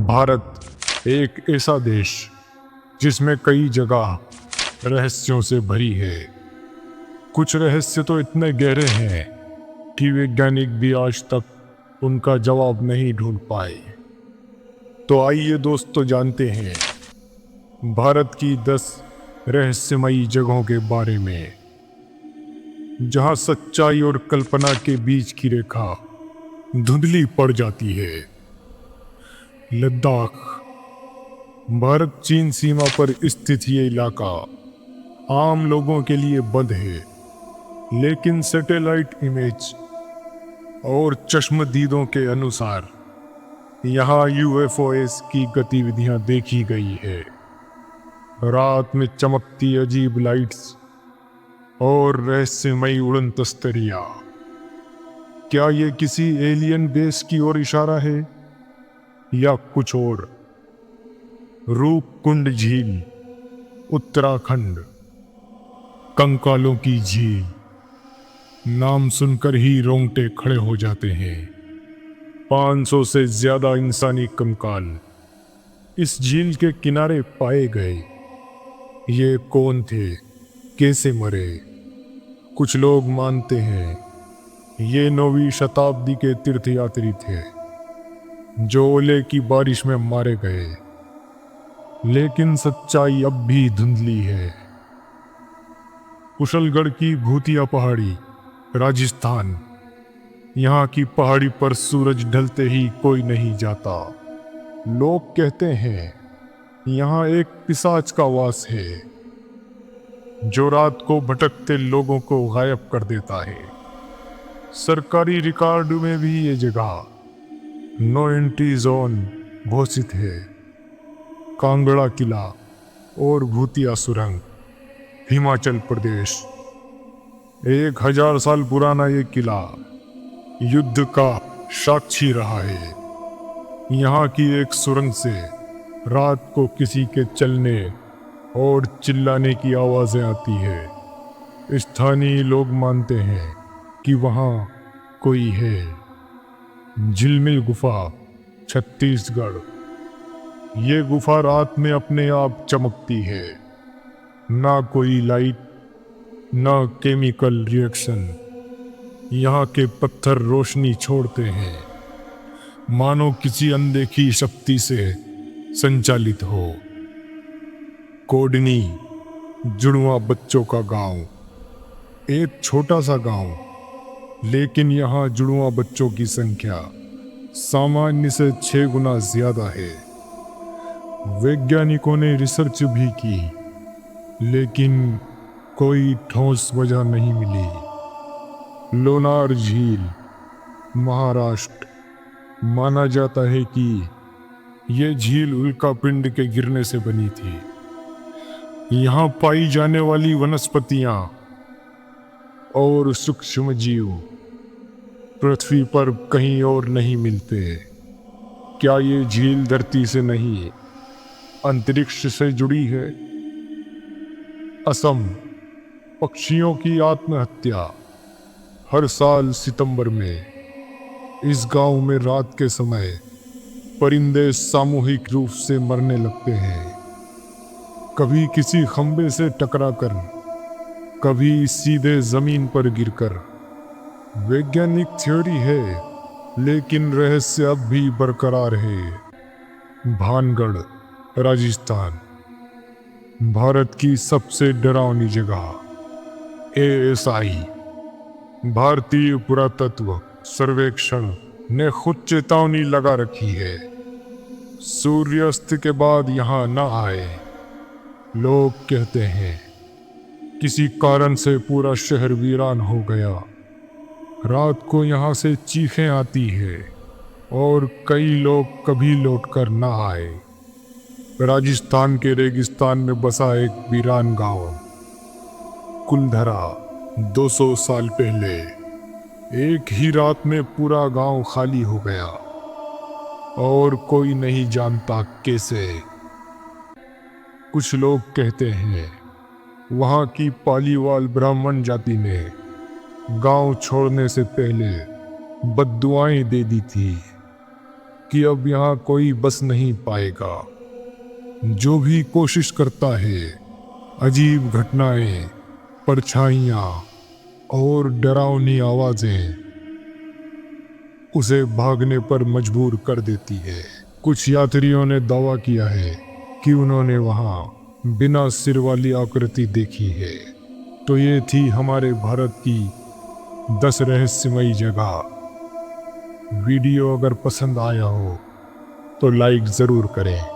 भारत एक ऐसा देश जिसमें कई जगह रहस्यों से भरी है। कुछ रहस्य तो इतने गहरे हैं कि वैज्ञानिक भी आज तक उनका जवाब नहीं ढूंढ पाए। तो आइए दोस्तों जानते हैं भारत की 10 रहस्यमयी जगहों के बारे में, जहां सच्चाई और कल्पना के बीच की रेखा धुंधली पड़ जाती है। लद्दाख। भारत चीन सीमा पर स्थित ये इलाका आम लोगों के लिए बंद है, लेकिन सैटेलाइट इमेज और चश्मदीदों के अनुसार यहाँ यूएफओएस की गतिविधियां देखी गई है। रात में चमकती अजीब लाइट्स और रहस्यमयी उड़न तस्तरियां। क्या ये किसी एलियन बेस की ओर इशारा है या कुछ और? रूपकुंड झील, उत्तराखंड। कंकालों की झील, नाम सुनकर ही रोंगटे खड़े हो जाते हैं। 500 से ज्यादा इंसानी कंकाल इस झील के किनारे पाए गए। ये कौन थे, कैसे मरे? कुछ लोग मानते हैं ये 9वीं शताब्दी के तीर्थयात्री थे जो ओले की बारिश में मारे गए, लेकिन सच्चाई अब भी धुंधली है। कुशलगढ़ की भूतिया पहाड़ी, राजस्थान। यहाँ की पहाड़ी पर सूरज ढलते ही कोई नहीं जाता। लोग कहते हैं यहाँ एक पिशाच का वास है जो रात को भटकते लोगों को गायब कर देता है। सरकारी रिकॉर्ड में भी ये जगह नो एंट्री जोन घोषित है। कांगड़ा किला और भूतिया सुरंग, हिमाचल प्रदेश। 1000 साल पुराना ये किला युद्ध का साक्षी रहा है। यहाँ की एक सुरंग से रात को किसी के चलने और चिल्लाने की आवाजें आती है। स्थानीय लोग मानते हैं कि वहाँ कोई है। झिलमिल गुफा, छत्तीसगढ़। ये गुफा रात में अपने आप चमकती है। ना कोई लाइट, ना केमिकल रिएक्शन। यहाँ के पत्थर रोशनी छोड़ते हैं, मानो किसी अनदेखी शक्ति से संचालित हो। कोडनी, जुड़वा बच्चों का गांव। एक छोटा सा गांव, लेकिन यहाँ जुड़वा बच्चों की संख्या सामान्य से 6 गुना ज्यादा है। वैज्ञानिकों ने रिसर्च भी की, लेकिन कोई ठोस वजह नहीं मिली। लोनार झील, महाराष्ट्र। माना जाता है कि यह झील उल्कापिंड के गिरने से बनी थी। यहाँ पाई जाने वाली वनस्पतियां और सूक्ष्म जीव पृथ्वी पर कहीं और नहीं मिलते। क्या ये झील धरती से नहीं, अंतरिक्ष से जुड़ी है? असम, पक्षियों की आत्महत्या। हर साल सितंबर में इस गांव में रात के समय परिंदे सामूहिक रूप से मरने लगते हैं। कभी किसी खंबे से टकराकर, कभी सीधे जमीन पर गिरकर। वैज्ञानिक थ्योरी है, लेकिन रहस्य अब भी बरकरार है। भानगढ़, राजस्थान। भारत की सबसे डरावनी जगह। एएसआई, भारतीय पुरातत्व सर्वेक्षण ने खुद चेतावनी लगा रखी है, सूर्यास्त के बाद यहाँ न आए। लोग कहते हैं किसी कारण से पूरा शहर वीरान हो गया। रात को यहाँ से चीखें आती है और कई लोग कभी लौटकर न आए। राजस्थान के रेगिस्तान में बसा एक वीरान गांव, कुलधरा। 200 साल पहले एक ही रात में पूरा गांव खाली हो गया और कोई नहीं जानता कैसे। कुछ लोग कहते हैं वहाँ की पालीवाल ब्राह्मण जाति ने गांव छोड़ने से पहले बद्दुआएं दे दी थी कि अब यहाँ कोई बस नहीं पाएगा। जो भी कोशिश करता है अजीब घटनाएं, परछाइयाँ और डरावनी आवाजें उसे भागने पर मजबूर कर देती है। कुछ यात्रियों ने दावा किया है कि उन्होंने वहाँ बिना सिर वाली आकृति देखी है। तो ये थी हमारे भारत की 10 रहस्यमयी जगह। वीडियो अगर पसंद आया हो तो लाइक ज़रूर करें।